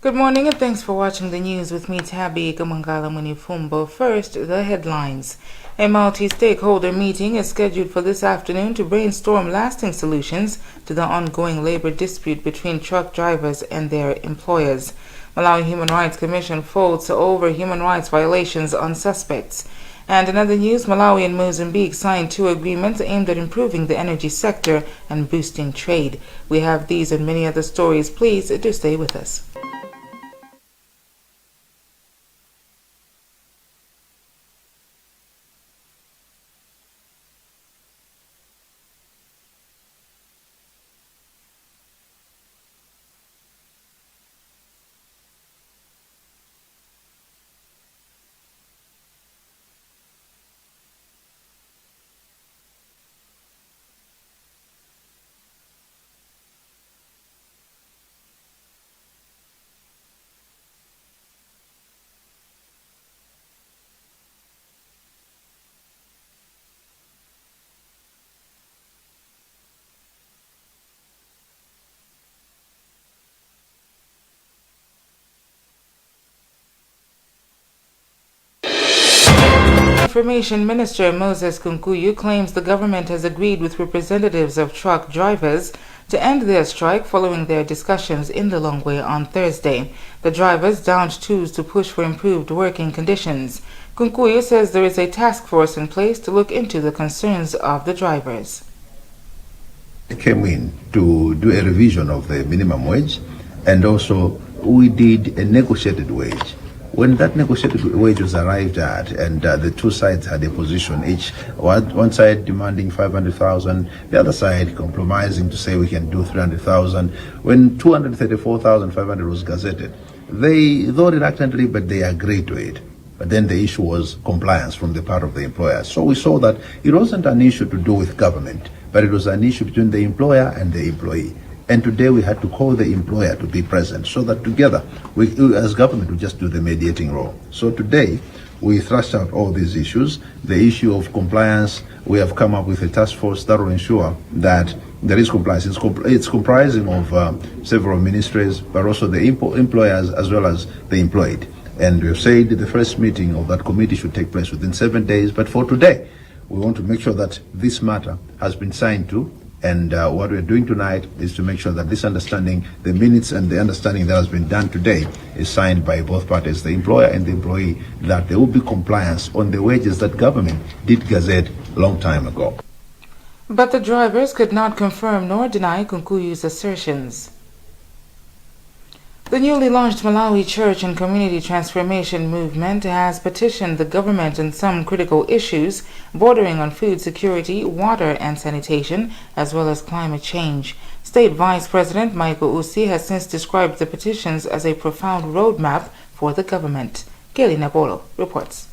Good morning and thanks for watching the news with me, Tabi Kamangala Munifumbo. First, the headlines. A multi-stakeholder meeting is scheduled for this afternoon to brainstorm lasting solutions to the ongoing labor dispute between truck drivers and their employers. Malawi Human Rights Commission folds over human rights violations on suspects. And in other news, Malawi and Mozambique signed 2 agreements aimed at improving the energy sector and boosting trade. We have these and many other stories. Please do stay with us. Information Minister Mozes Kunkuyu claims the government has agreed with representatives of truck drivers to end their strike following their discussions in the Longwe on Thursday. The drivers downed tools to push for improved working conditions. Kunkuyu says there is a task force in place to look into the concerns of the drivers. They came in to do a revision of the minimum wage, and also we did a negotiated wage. When that negotiated wage was arrived at, and the two sides had a position, each one side demanding 500,000, the other side compromising to say we can do 300,000. When 234,500 was gazetted, they, though reluctantly, but they agreed to it. But then the issue was compliance from the part of the employer. So we saw that it wasn't an issue to do with government, but it was an issue between the employer and the employee. And today we had to call the employer to be present so that together, we as government, we just do the mediating role. So today, we thrashed out all these issues. The issue of compliance, we have come up with a task force that will ensure that there is compliance. It's comprising of several ministries, but also the employers as well as the employed. And we've said the first meeting of that committee should take place within 7 days. But for today, we want to make sure that this matter has been signed to. And what we're doing tonight is to make sure that this understanding, the minutes and the understanding that has been done today is signed by both parties, the employer and the employee, that there will be compliance on the wages that government did gazette a long time ago. But the drivers could not confirm nor deny Kunkuyu's assertions. The newly launched Malawi Church and Community Transformation Movement has petitioned the government on some critical issues bordering on food security, water and sanitation, as well as climate change. State Vice President Michael Usi has since described the petitions as a profound roadmap for the government. Kelly Nabolo reports.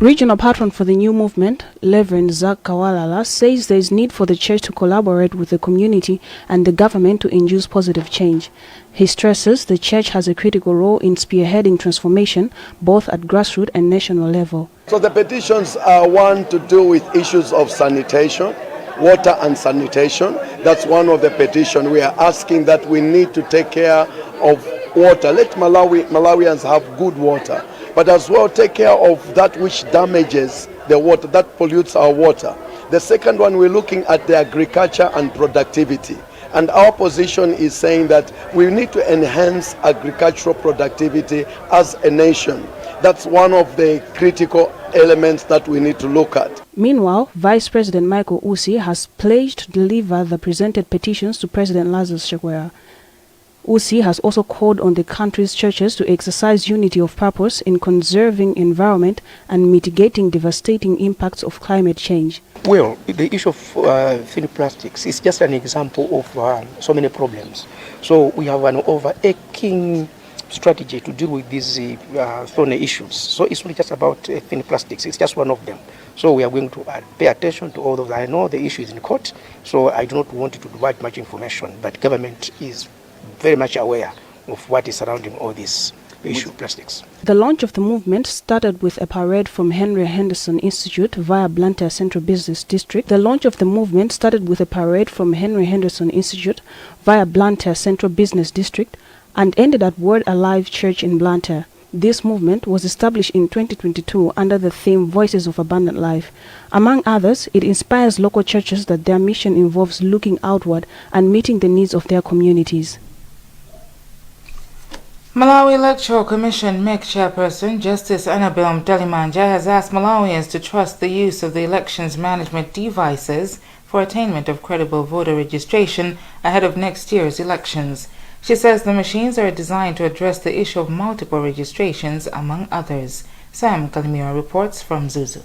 Regional patron for the new movement, Reverend Zach Kawalala, says there is need for the church to collaborate with the community and the government to induce positive change. He stresses the church has a critical role in spearheading transformation, both at grassroots and national level. So the petitions are one to do with issues of sanitation, water and sanitation. That's one of the petitions. We are asking that we need to take care of water. Let Malawians have good water, but as well take care of that which damages the water, that pollutes our water. The second one, we're looking at the agriculture and productivity. And our position is saying that we need to enhance agricultural productivity as a nation. That's one of the critical elements that we need to look at. Meanwhile, Vice President Michael Usi has pledged to deliver the presented petitions to President Lazarus Chakwera. Usi has also called on the country's churches to exercise unity of purpose in conserving environment and mitigating devastating impacts of climate change. Well, the issue of thin plastics is just an example of so many problems. So we have an overarching strategy to deal with these thorny issues. So it's not just about thin plastics, it's just one of them. So we are going to pay attention to all of that. I know the issue is in court, so I do not want to provide much information, but government is very much aware of what is surrounding all this issue of plastics. The launch of the movement started with a parade from Henry Henderson Institute via Blantyre Central Business District. The launch of the movement started with a parade from Henry Henderson Institute via Blantyre Central Business District and ended at Word Alive Church in Blantyre. This movement was established in 2022 under the theme Voices of Abundant Life. Among others, it inspires local churches that their mission involves looking outward and meeting the needs of their communities. Malawi Electoral Commission MEC Chairperson Justice Annabel Mtalimanja has asked Malawians to trust the use of the elections management devices for attainment of credible voter registration ahead of next year's elections. She says the machines are designed to address the issue of multiple registrations, among others. Sam Kalimira reports from Zuzu.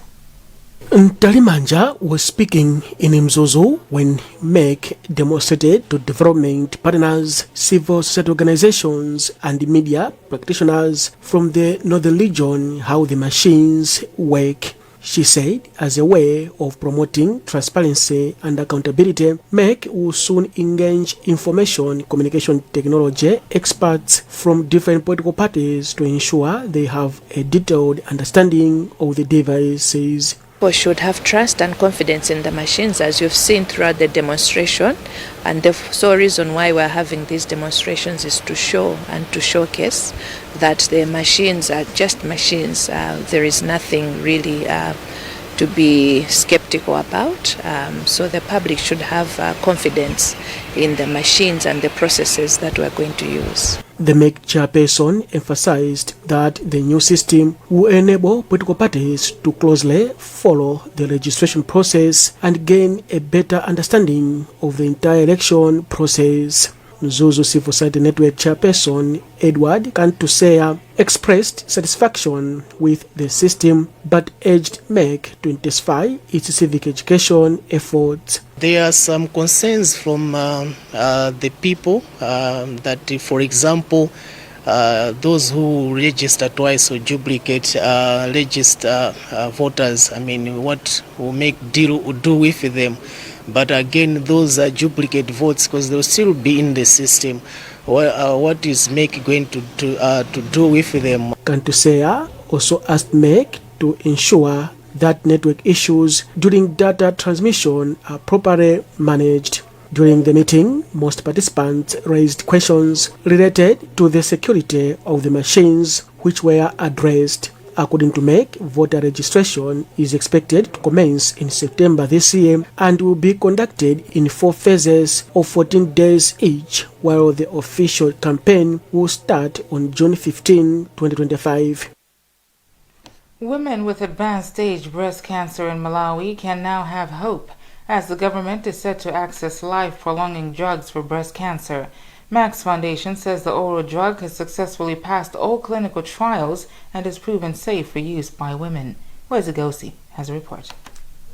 Mtalimanja was speaking in Mzuzu when MEC demonstrated to development partners, civil society organizations and media practitioners from the Northern Region how the machines work. She said, as a way of promoting transparency and accountability, MEC will soon engage information communication technology experts from different political parties to ensure they have a detailed understanding of the devices. People should have trust and confidence in the machines, as you've seen throughout the demonstration, and the sole reason why we're having these demonstrations is to show and to showcase that the machines are just machines. There is nothing really to be skeptical about, so the public should have confidence in the machines and the processes that we're going to use. The MEC chairperson emphasized that the new system will enable political parties to closely follow the registration process and gain a better understanding of the entire election process. Zuzu Civil Society Network chairperson Edward Kantusea expressed satisfaction with the system but urged MEC to intensify its civic education efforts. There are some concerns from the people that, for example, those who register twice or duplicate register voters, what will make deal do with them. But again, those are duplicate votes because they'll still be in the system. What is MEC going to do with them? Kantusea also asked MEC to ensure that network issues during data transmission are properly managed. During the meeting, most participants raised questions related to the security of the machines, which were addressed. According to MEC, voter registration is expected to commence in September this year and will be conducted in 4 phases of 14 days each, while the official campaign will start on June 15, 2025. Women with advanced stage breast cancer in Malawi can now have hope, as the government is set to access life-prolonging drugs for breast cancer. Max Foundation says the oral drug has successfully passed all clinical trials and is proven safe for use by women. Wezigosi has a report.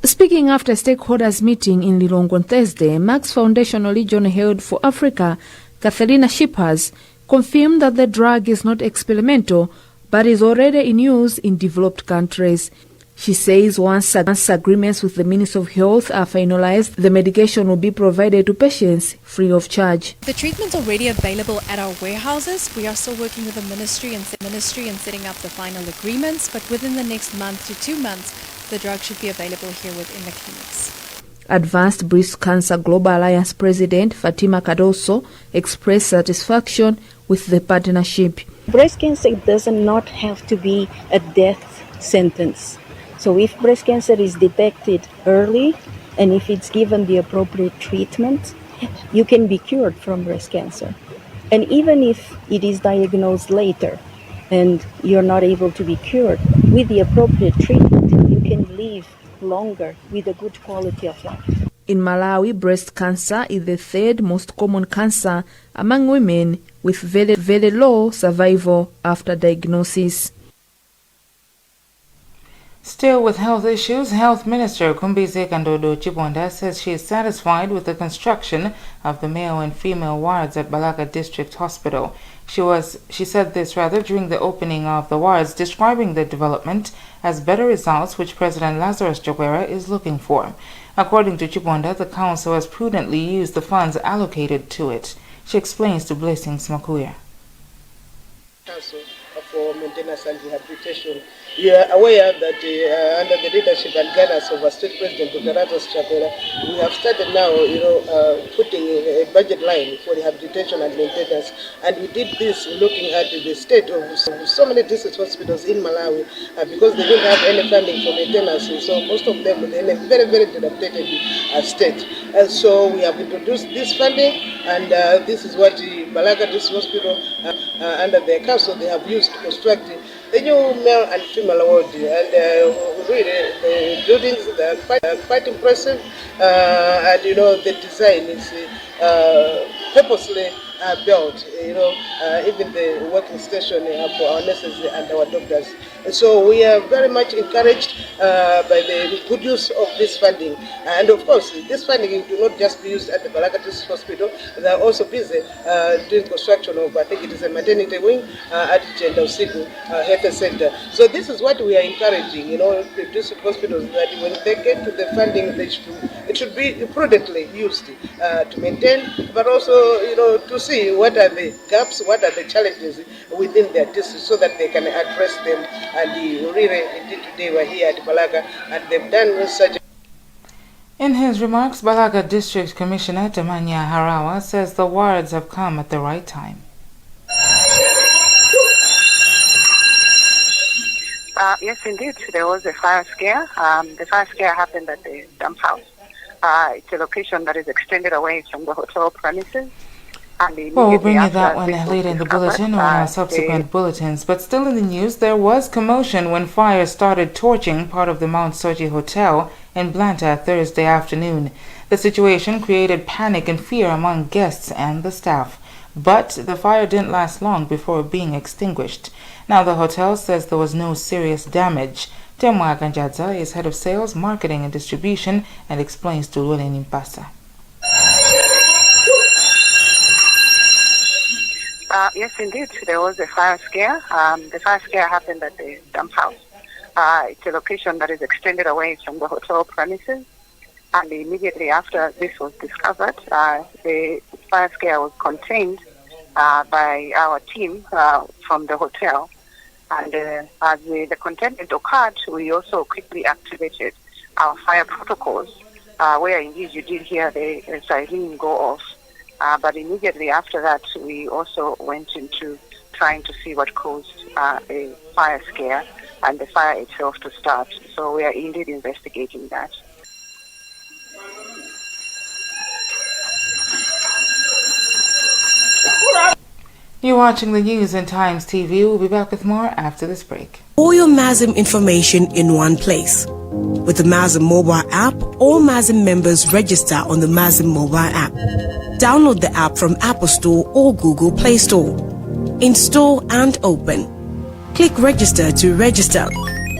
Speaking after a stakeholders meeting in Lilongwe on Thursday, Max Foundation Region Head for Africa, Katharina Shippers, confirmed that the drug is not experimental but is already in use in developed countries. She says once agreements with the Ministry of Health are finalized, the medication will be provided to patients free of charge. The treatment's already available at our warehouses. We are still working with the ministry and setting up the final agreements, but within the next month to 2 months, the drug should be available here within the clinics. Advanced Breast Cancer Global Alliance President Fatima Cardoso expressed satisfaction with the partnership. Breast cancer does not have to be a death sentence. So if breast cancer is detected early and if it's given the appropriate treatment, you can be cured from breast cancer. And even if it is diagnosed later and you're not able to be cured, with the appropriate treatment, you can live longer with a good quality of life. In Malawi, breast cancer is the 3rd most common cancer among women, with very, very low survival after diagnosis. Still with health issues, Health Minister Kumbize Kandodo Chibonda says she is satisfied with the construction of the male and female wards at Balaka District Hospital. She said this during the opening of the wards, describing the development as better results which President Lazarus Chakwera is looking for. According to Chibonda, the council has prudently used the funds allocated to it. She explains to Blessings Makuya. Council for maintenance and rehabilitation. You are aware that under the leadership and guidance of our state president, Dr. Chakwera, we have started now, putting a budget line for rehabilitation and maintenance. And we did this looking at the state of so many district hospitals in Malawi because they didn't have any funding for maintenance. So most of them were in a very, very dilapidated state. And so we have introduced this funding, and this is what the Malaga District Hospital, under their council, they have used to construct the new male and female ward. And really, the buildings, they are quite impressive, and the design is purposely built, even the working station for our nurses and our doctors. And so we are very much encouraged by the good use of this funding. And of course, this funding will not just be used at the Malaga District Hospital. They are also busy doing construction of, I think it is a maternity wing at Usiku Health Center. So this is what we are encouraging, the district hospitals, that when they get to the funding, it should be prudently used to maintain, but also, to see what are the gaps, what are the challenges within their district, so that they can address them. And really, indeed, today we're here at Balaga, and they've done such. In his remarks, Balaga District Commissioner Temanya Harawa says the wards have come at the right time. Yes, indeed, there was a fire scare. The fire scare happened at the dump house. It's a location that is extended away from the hotel premises. Well, we'll bring you that one later in the bulletin or in our subsequent bulletins. But still in the news, there was commotion when fire started torching part of the Mount Sochi Hotel in Blantyre Thursday afternoon. The situation created panic and fear among guests and the staff. But the fire didn't last long before being extinguished. Now the hotel says there was no serious damage. Temwa Ganjadza is head of sales, marketing and distribution and explains to Lwele Nimpasa. Yes, indeed, there was a fire scare. The fire scare happened at the dump house. It's a location that is extended away from the hotel premises. And immediately after this was discovered, the fire scare was contained by our team from the hotel. And as the containment occurred, we also quickly activated our fire protocols, where indeed you did hear the siren go off. But immediately after that, we also went into trying to see what caused a fire scare and the fire itself to start. So we are indeed investigating that. You're watching the news in Times TV. We'll be back with more after this break. All your MASM information in one place. With the MASM mobile app, all MASM members register on the MASM mobile app. Download the app from Apple Store or Google Play Store. Install and open. Click register to register.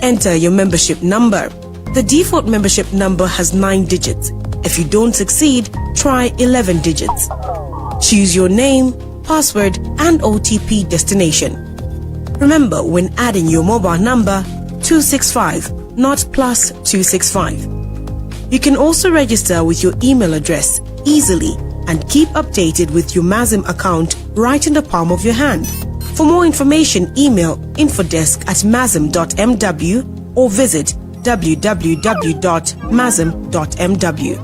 Enter your membership number. The default membership number has 9 digits. If you don't succeed, try 11 digits. Choose your name, password and OTP destination. Remember, when adding your mobile number, 265, not plus 265. You can also register with your email address easily and keep updated with your MASM account right in the palm of your hand. For more information, email info@masm.mw or visit www.masm.mw.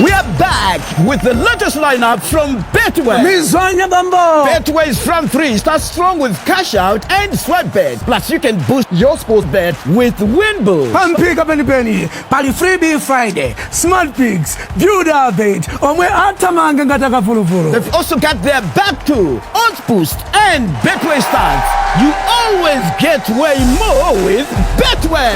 We are back with the latest lineup from Betway. Betway's front three starts strong with cash out and sweat bet. Plus, you can boost your sports bet with win boost. And pick up any penny. Pali freebie Friday, smart pigs, build our bait. They've also got their back to odds boost and Betway starts. You always get way more with Betway.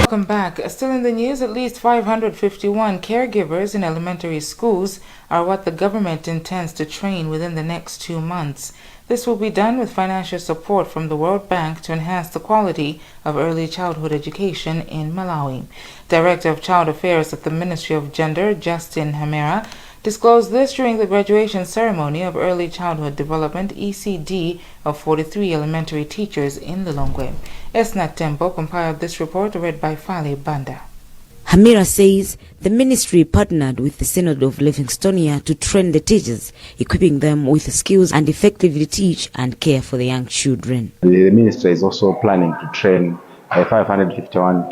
Welcome back. Still in the news, at least 551 caregivers in elementary schools are what the government intends to train within the next 2 months. This will be done with financial support from the World Bank to enhance the quality of early childhood education in Malawi. Director of Child Affairs at the Ministry of Gender, Justin Hamera, disclosed this during the graduation ceremony of Early Childhood Development ECD of 43 elementary teachers in Lilongwe. Esnat Tempo compiled this report read by Fale Banda. Hamira says the ministry partnered with the Synod of Livingstonia to train the teachers, equipping them with skills and effectively teach and care for the young children. The ministry is also planning to train 551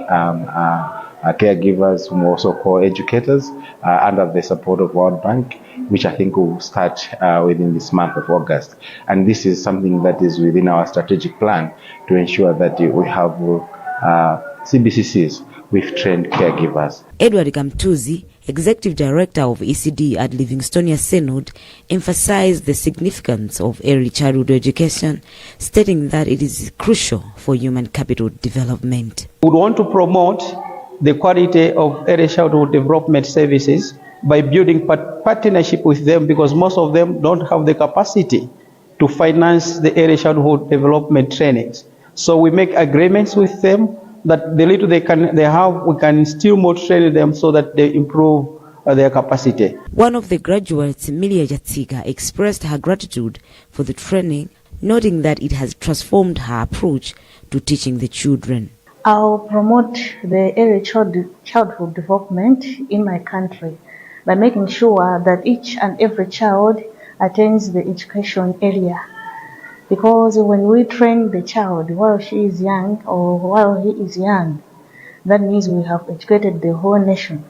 caregivers, whom we also call educators, under the support of World Bank, which I think will start within this month of August. And this is something that is within our strategic plan to ensure that we have CBCCs with trained caregivers. Edward Kamtuzi, Executive Director of ECD at Livingstonia Synod, emphasized the significance of early childhood education, stating that it is crucial for human capital development. We want to promote the quality of early childhood development services by building partnership with them, because most of them don't have the capacity to finance the early childhood development trainings. So we make agreements with them that the little they have, we can still more train them so that they improve their capacity. One of the graduates, Milia Jatsiga, expressed her gratitude for the training, noting that it has transformed her approach to teaching the children. I'll promote the early childhood development in my country by making sure that each and every child attains the education area. Because when we train the child while she is young or while he is young, that means we have educated the whole nation.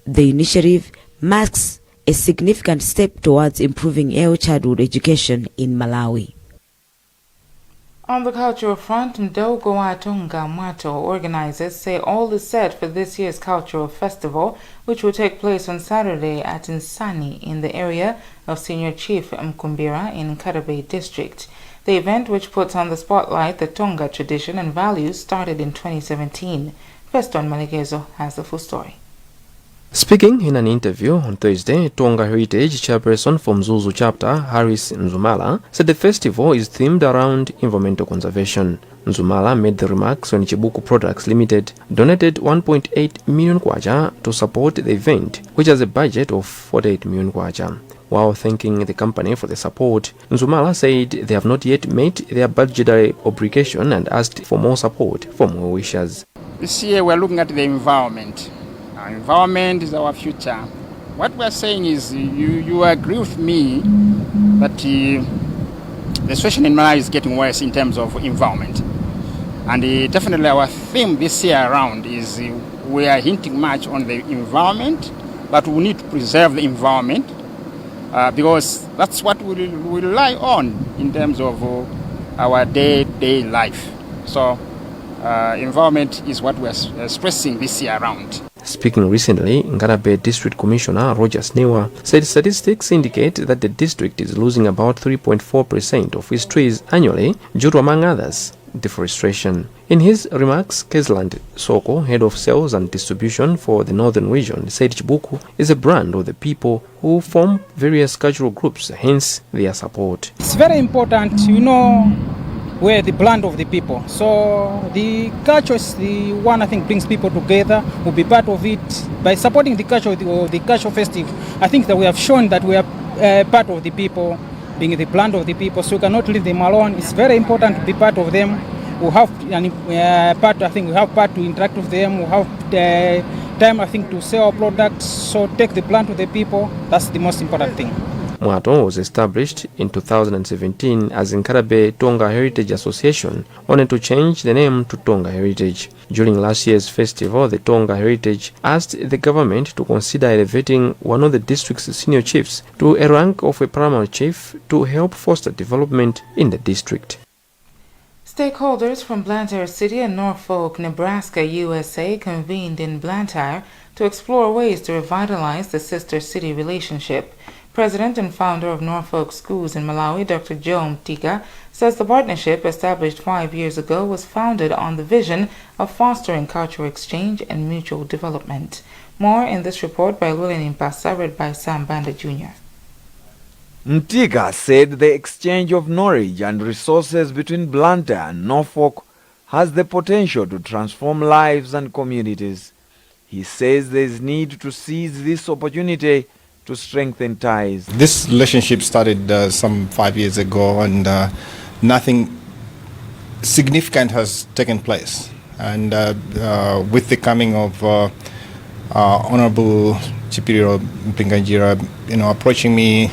The initiative marks a significant step towards improving early childhood education in Malawi. On the cultural front, Mdogo wa Tonga Mwato organizers say all is set for this year's cultural festival, which will take place on Saturday at Nkhani in the area of Senior Chief Mkumbira in Nkarabe district. The event, which puts on the spotlight the Tonga tradition and values, started in 2017. Feston Malegezo has the full story. Speaking in an interview on Thursday, Tonga Heritage chairperson from Zuzu chapter, Harris Nzumala, said the festival is themed around environmental conservation. Nzumala made the remarks when Chibuku Products Limited donated 1.8 million kwacha to support the event, which has a budget of 48 million kwacha. While thanking the company for the support, Nzumala said they have not yet met their budgetary obligation and asked for more support from well-wishers. This year we're looking at the environment. Our environment is our future. What we're saying is, you agree with me that the situation in Malawi is getting worse in terms of environment. And definitely our theme this year around is we are hinting much on the environment, but we need to preserve the environment because that's what we rely on in terms of our day-to-day life. So environment is what we're stressing this year around. Speaking recently, Nkarabe District Commissioner Roger Snewa said statistics indicate that the district is losing about 3.4% of its trees annually due to, among others, deforestation. In his remarks, Kesland Soko, head of sales and distribution for the northern region, said Chibuku is a brand of the people who form various cultural groups, hence their support. It's very important, we're the brand of the people. So the culture is the one I think brings people together. We'll be part of it. By supporting the culture or the cultural festival, I think that we have shown that we are part of the people, being the brand of the people. So we cannot leave them alone. It's very important to be part of them. We have part to interact with them. We have time, I think, to sell our products. So take the brand to the people. That's the most important thing. Mwato was established in 2017 as Nkarabe Tonga Heritage Association, only to change the name to Tonga Heritage. During last year's festival, the Tonga Heritage asked the government to consider elevating one of the district's senior chiefs to a rank of a primary chief to help foster development in the district. Stakeholders from Blantyre City and Norfolk, Nebraska, USA convened in Blantyre to explore ways to revitalize the sister-city relationship. President and founder of Norfolk Schools in Malawi, Dr. Joe Mtika, says the partnership, established 5 years ago, was founded on the vision of fostering cultural exchange and mutual development. More in this report by Lulin Impasa, read by Sam Banda Jr. Mtika said the exchange of knowledge and resources between Blantyre and Norfolk has the potential to transform lives and communities. He says there is need to seize this opportunity to strengthen ties. This relationship started some 5 years ago, and nothing significant has taken place. And with the coming of Honorable Chipiriro Mpinganjira, approaching me,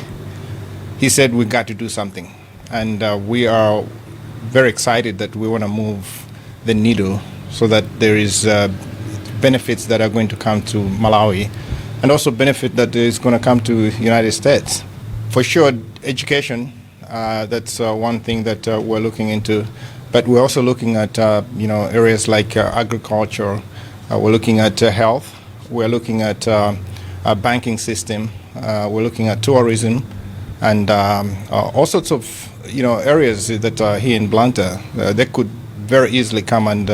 he said we got to do something, and we are very excited that we want to move the needle so that there is benefits that are going to come to Malawi, and also benefit that is going to come to United States. For sure, education, that's one thing that we're looking into, but we're also looking at areas like agriculture. We're looking at health. We're looking at a banking system. We're looking at tourism, and all sorts of areas that are here in Blantyre. They could very easily come and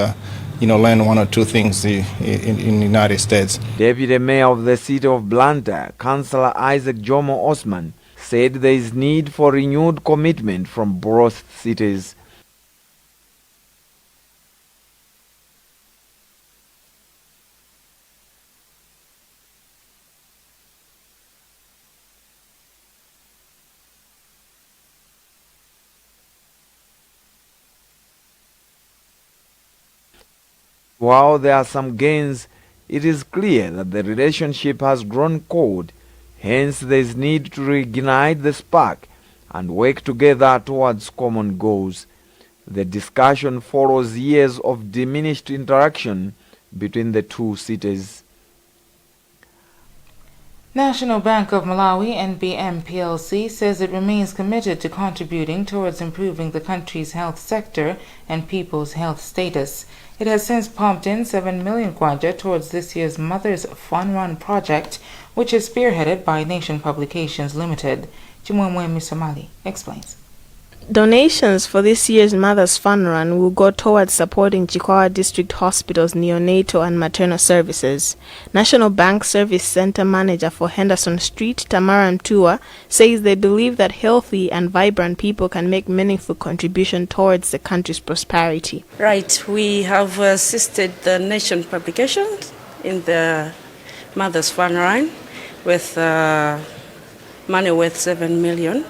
learn one or two things in the United States. Deputy Mayor of the city of Blantyre, Councillor Isaac Jomo Osman, said there is need for renewed commitment from both cities. While there are some gains, it is clear that the relationship has grown cold. Hence, there is need to reignite the spark and work together towards common goals. The discussion follows years of diminished interaction between the two cities. National Bank of Malawi, NBM plc, says it remains committed to contributing towards improving the country's health sector and people's health status. It has since pumped in 7 million kwacha towards this year's Mother's Fun Run project, which is spearheaded by Nation Publications Limited. Chimwemwe Misomali explains. Donations for this year's Mother's Fun Run will go towards supporting Chikwawa District Hospital's neonatal and maternal services. National Bank Service Center Manager for Henderson Street, Tamara Mtua, says they believe that healthy and vibrant people can make meaningful contribution towards the country's prosperity. Right, we have assisted the Nation Publications in the Mother's Fun Run with money worth 7 million.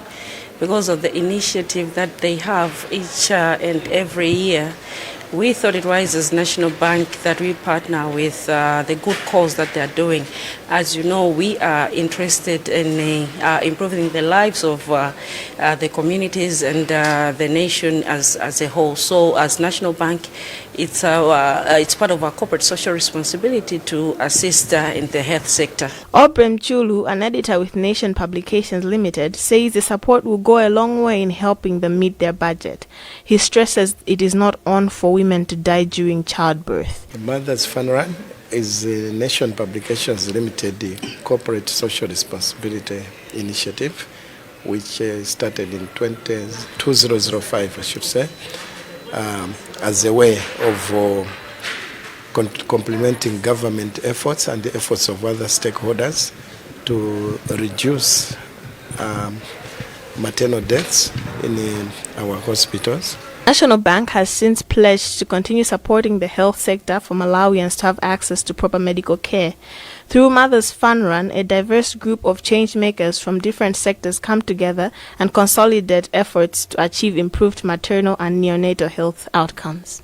Because of the initiative that they have each and every year, we thought it wise as National Bank that we partner with the good cause that they are doing. As you know, we are interested in improving the lives of the communities and the nation as a whole. So as National Bank, it's part of our corporate social responsibility to assist in the health sector. Obrem Chulu, an editor with Nation Publications Limited, says the support will go a long way in helping them meet their budget. He stresses it is not on for women to die during childbirth. The Mother's Fun Run is the Nation Publications Limited corporate social responsibility initiative, which started in 2005, I should say, as a way of complementing government efforts and the efforts of other stakeholders to reduce maternal deaths in our hospitals. National Bank has since pledged to continue supporting the health sector for Malawians to have access to proper medical care. Through Mother's Fun Run, a diverse group of change makers from different sectors come together and consolidate efforts to achieve improved maternal and neonatal health outcomes.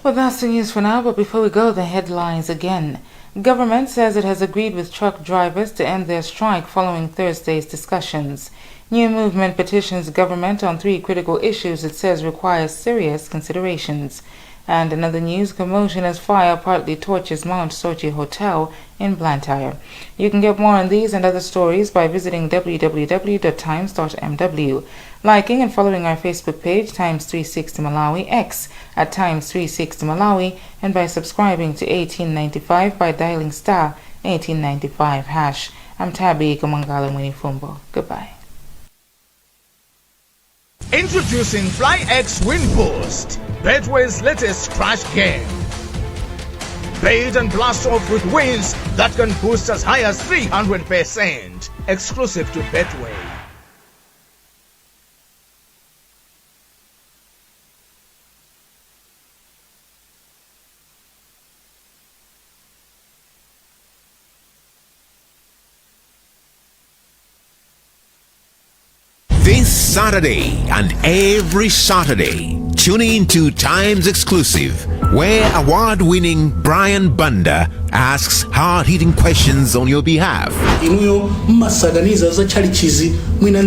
Well, that's the news for now, but before we go, the headlines again. Government says it has agreed with truck drivers to end their strike following Thursday's discussions. New Movement petitions government on 3 critical issues it says require serious considerations. And another news, commotion as fire partly torches Mount Sochi Hotel in Blantyre. You can get more on these and other stories by visiting www.times.mw, liking and following our Facebook page, Times 360 Malawi, X at Times 360 Malawi, and by subscribing to 1895 by dialing star 1895 hash. I'm Tabi Kamangala Munifumbo. Goodbye. Introducing FlyX Win Boost, Betway's latest crash game. Bait and blast off with wins that can boost as high as 300%. Exclusive to Betway. This Saturday and every Saturday, tuning to Times Exclusive, where award-winning Brian Bunda asks hard-hitting questions on your behalf. Inuyo masaganiza za chalichizi mwina